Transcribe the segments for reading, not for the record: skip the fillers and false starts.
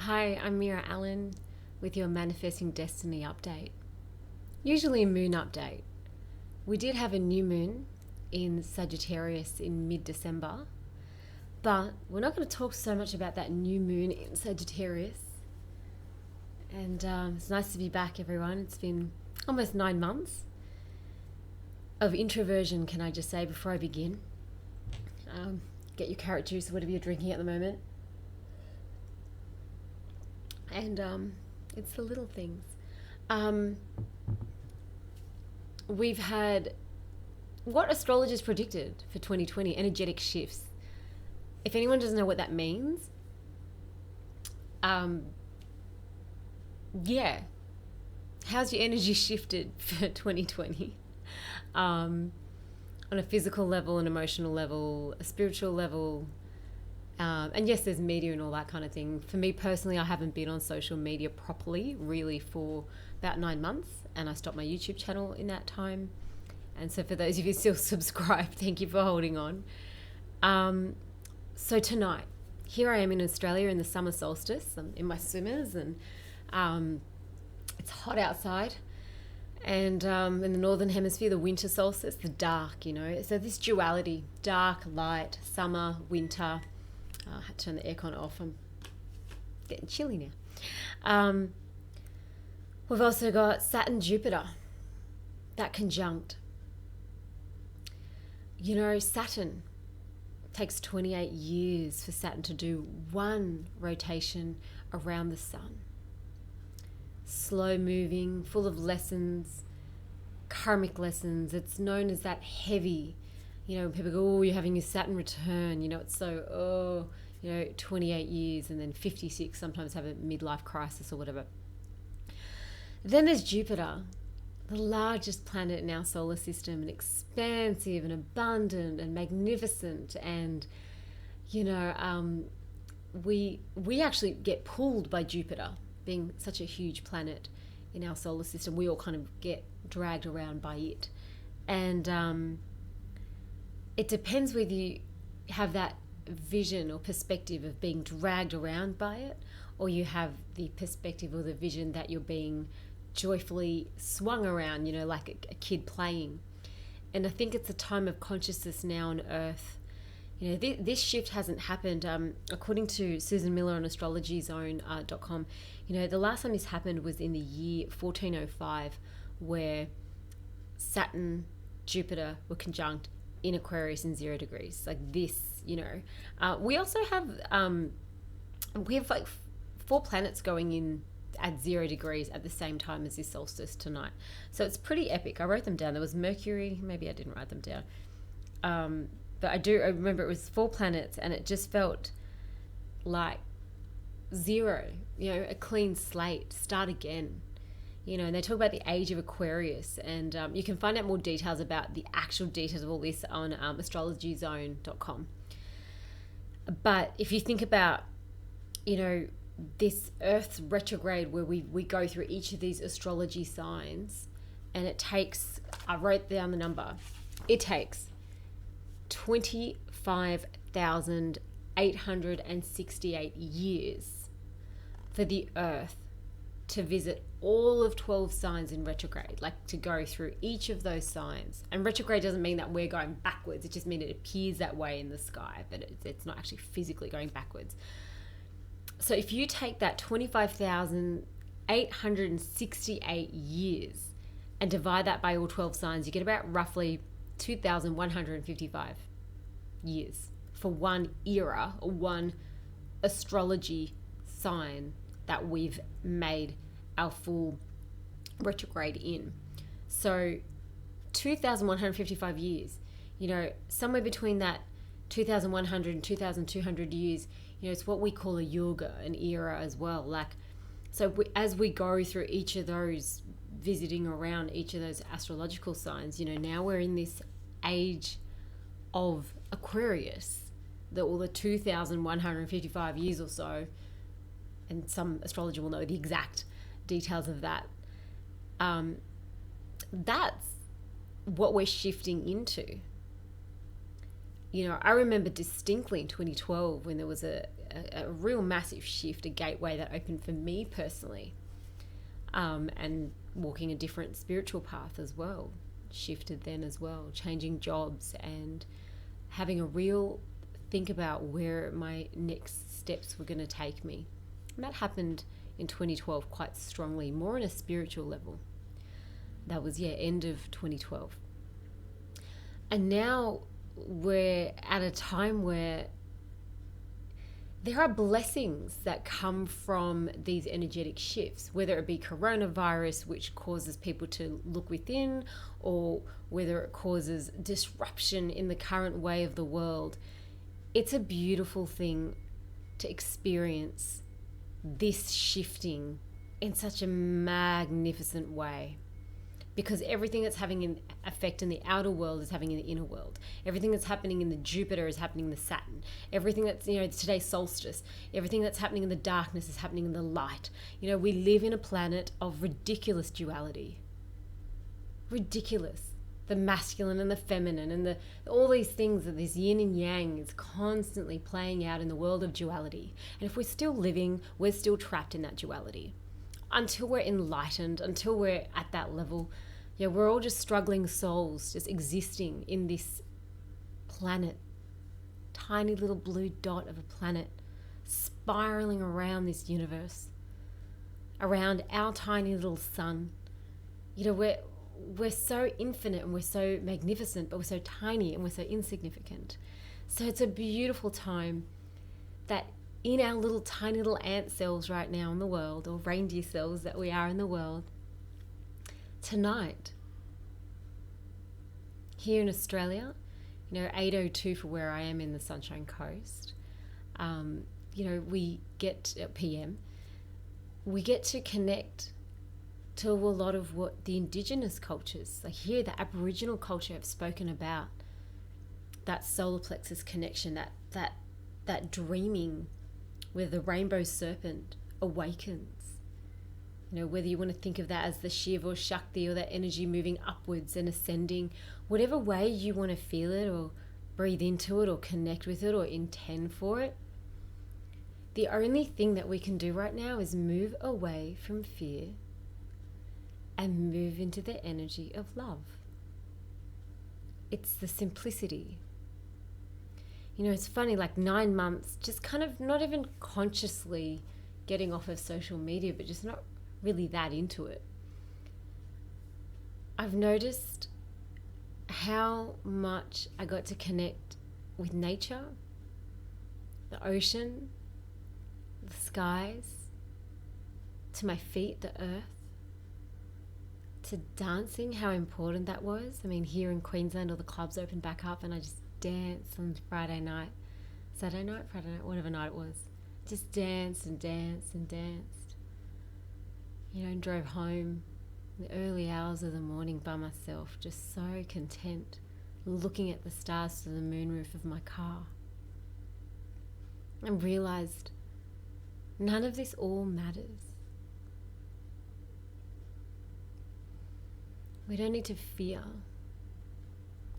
Hi, I'm Mira Allen with your Manifesting Destiny update. Usually a moon update. We did have a new moon in Sagittarius in mid-December, but we're not going to talk so much about that new moon in Sagittarius. And it's nice to be back, everyone. It's been almost 9 months of introversion, can I just say, before I begin. Get your carrot juice or whatever you're drinking at the moment. And it's the little things. We've had what astrologers predicted for 2020, energetic shifts. If anyone doesn't know what that means, yeah, how's your energy shifted for 2020? On a physical level, an emotional level, a spiritual level. And yes, there's media and all that kind of thing. For me personally, I haven't been on social media properly really for about 9 months, and I stopped my YouTube channel in that time. And so for those of you still subscribed, thank you for holding on. So tonight, here I am in Australia in the summer solstice. I'm in my swimmers, and it's hot outside. And in the northern hemisphere, the winter solstice, the dark, So this duality, dark, light, summer, winter. I had to turn the aircon off. I'm getting chilly now. We've also got Saturn, Jupiter, that conjunct. Saturn takes 28 years for Saturn to do one rotation around the sun. Slow moving, full of lessons, karmic lessons. It's known as that heavy. People go, you're having your Saturn return. It's so, 28 years and then 56, sometimes have a midlife crisis or whatever. Then there's Jupiter, the largest planet in our solar system, and expansive and abundant and magnificent. And, we actually get pulled by Jupiter, being such a huge planet in our solar system. We all kind of get dragged around by it. And, it depends whether you have that vision or perspective of being dragged around by it, or you have the perspective or the vision that you're being joyfully swung around, like a kid playing. And I think it's a time of consciousness now on Earth. This shift hasn't happened. According to Susan Miller on astrologyzone.com, the last time this happened was in the year 1405, where Saturn, Jupiter were conjunct in Aquarius in 0 degrees, like this. We also have like 4 planets going in at 0 degrees at the same time as this solstice tonight, so it's pretty epic. I wrote them down. There was Mercury, maybe I didn't write them down, but I remember it was 4 planets, and it just felt like 0, a clean slate, start again. And they talk about the age of Aquarius, and you can find out more details about the actual details of all this on astrologyzone.com. But if you think about, this Earth's retrograde, where we go through each of these astrology signs, and it takes, I wrote down the number, it takes 25,868 years for the Earth to visit all of 12 signs in retrograde, like to go through each of those signs. And retrograde doesn't mean that we're going backwards. It just means it appears that way in the sky, but it's not actually physically going backwards. So if you take that 25,868 years and divide that by all 12 signs, you get about roughly 2,155 years for one era or one astrology sign that we've made our full retrograde in. So 2,155 years, somewhere between that 2,100 and 2,200 years, it's what we call a yuga, an era as well. Like, so as we go through each of those, visiting around each of those astrological signs, now we're in this age of Aquarius, all the 2,155 years or so. And some astrologer will know the exact details of that. That's what we're shifting into. I remember distinctly in 2012 when there was a real massive shift, a gateway that opened for me personally, and walking a different spiritual path as well, shifted then as well, changing jobs and having a real think about where my next steps were going to take me. And that happened in 2012 quite strongly, more on a spiritual level. That was, end of 2012. And now we're at a time where there are blessings that come from these energetic shifts, whether it be coronavirus, which causes people to look within, or whether it causes disruption in the current way of the world. It's a beautiful thing to experience this shifting in such a magnificent way, because everything that's having an effect in the outer world is having in the inner world. Everything that's happening in the Jupiter is happening in the Saturn. Everything that's, today's solstice, everything that's happening in the darkness is happening in the light. We live in a planet of ridiculous duality. Ridiculous. The masculine and the feminine and all these things, that this yin and yang is constantly playing out in the world of duality. And if we're still living, we're still trapped in that duality. Until we're enlightened, until we're at that level, we're all just struggling souls, just existing in this planet, tiny little blue dot of a planet, spiraling around this universe, around our tiny little sun. We're so infinite and we're so magnificent, but we're so tiny and we're so insignificant. So it's a beautiful time that in our little tiny little ant cells right now in the world, or reindeer cells that we are in the world, tonight, here in Australia, 8:02 for where I am in the Sunshine Coast, we get at PM, we get to connect to a lot of what the indigenous cultures, like here, the Aboriginal culture, have spoken about, that solar plexus connection, that dreaming where the rainbow serpent awakens. Whether you want to think of that as the Shiva or Shakti, or that energy moving upwards and ascending, whatever way you want to feel it or breathe into it or connect with it or intend for it. The only thing that we can do right now is move away from fear and move into the energy of love. It's the simplicity. It's funny, like 9 months, just kind of not even consciously getting off of social media, but just not really that into it. I've noticed how much I got to connect with nature, the ocean, the skies, to my feet, the earth, to dancing, how important that was. Here in Queensland, all the clubs opened back up and I just danced on Saturday night, whatever night it was. Just danced and danced and danced. And drove home in the early hours of the morning by myself, just so content, looking at the stars through the moonroof of my car. And realised none of this all matters. We don't need to fear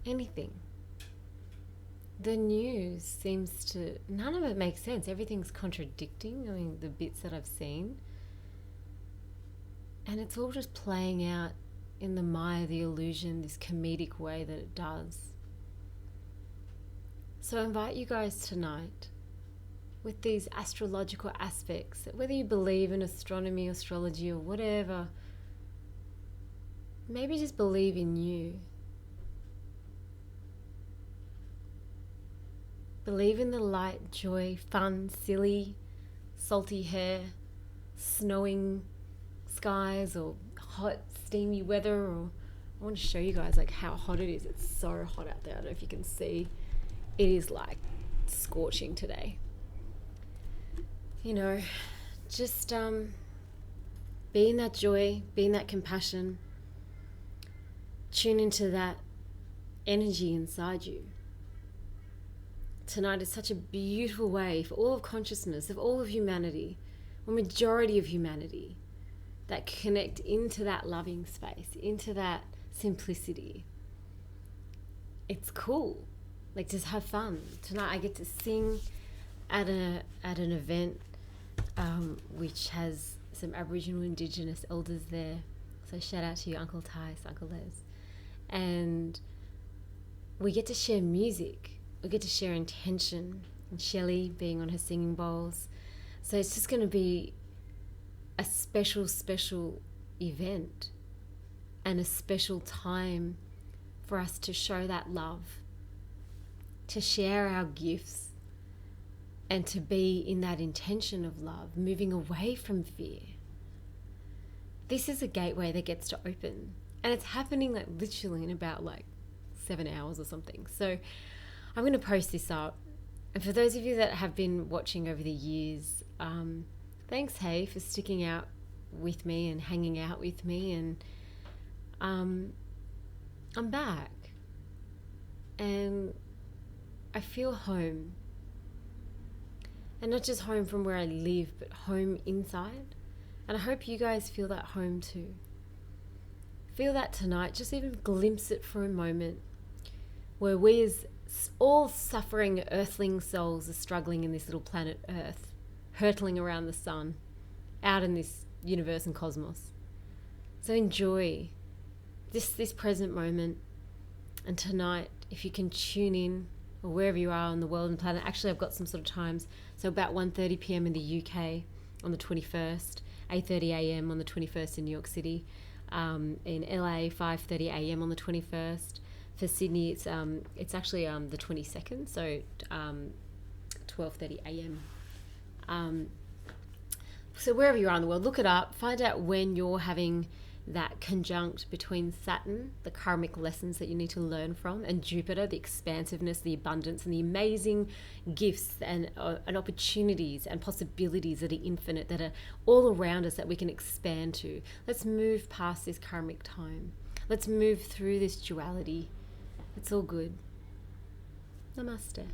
anything. The news seems to, none of it makes sense. Everything's contradicting, the bits that I've seen. And it's all just playing out in the Maya, the illusion, this comedic way that it does. So I invite you guys tonight with these astrological aspects, whether you believe in astronomy, astrology, or whatever, maybe just believe in you. Believe in the light, joy, fun, silly, salty hair, snowing skies, or hot, steamy weather. Or I want to show you guys how hot it is. It's so hot out there. I don't know if you can see. It is scorching today. Just be in that joy, be in that compassion. Tune into that energy inside you. Tonight is such a beautiful way for all of consciousness, of all of humanity, or majority of humanity, that connect into that loving space, into that simplicity. It's cool. Like, just have fun. Tonight I get to sing at an event which has some Aboriginal Indigenous elders there. So shout out to you, Uncle Tice, Uncle Les. And we get to share music. We get to share intention. And Shelley being on her singing bowls. So it's just going to be a special, special event and a special time for us to show that love, to share our gifts, and to be in that intention of love, moving away from fear. This is a gateway that gets to open, and it's happening like literally in about like 7 hours or something. So I'm going to post this up, and for those of you that have been watching over the years, thanks, hey, for sticking out with me and hanging out with me. And I'm back, and I feel home. And not just home from where I live, but home inside. And I hope you guys feel that home too. Feel that tonight. Just even glimpse it for a moment. Where we as all suffering earthling souls are struggling in this little planet Earth. Hurtling around the sun. Out in this universe and cosmos. So enjoy this present moment. And tonight, if you can tune in, or wherever you are on the world and planet. Actually, I've got some sort of times. So about 1:30 p.m. in the UK on the 21st, 8:30 a.m. on the 21st in New York City. In LA, 5:30 a.m. on the 21st. For Sydney, it's actually the 22nd, so 12:30 a.m. So wherever you are in the world, look it up. Find out when you're having that conjunct between Saturn, the karmic lessons that you need to learn from, and Jupiter, the expansiveness, the abundance, and the amazing gifts and opportunities and possibilities that are infinite, that are all around us that we can expand to. Let's move past this karmic time. Let's move through this duality. It's all good. Namaste.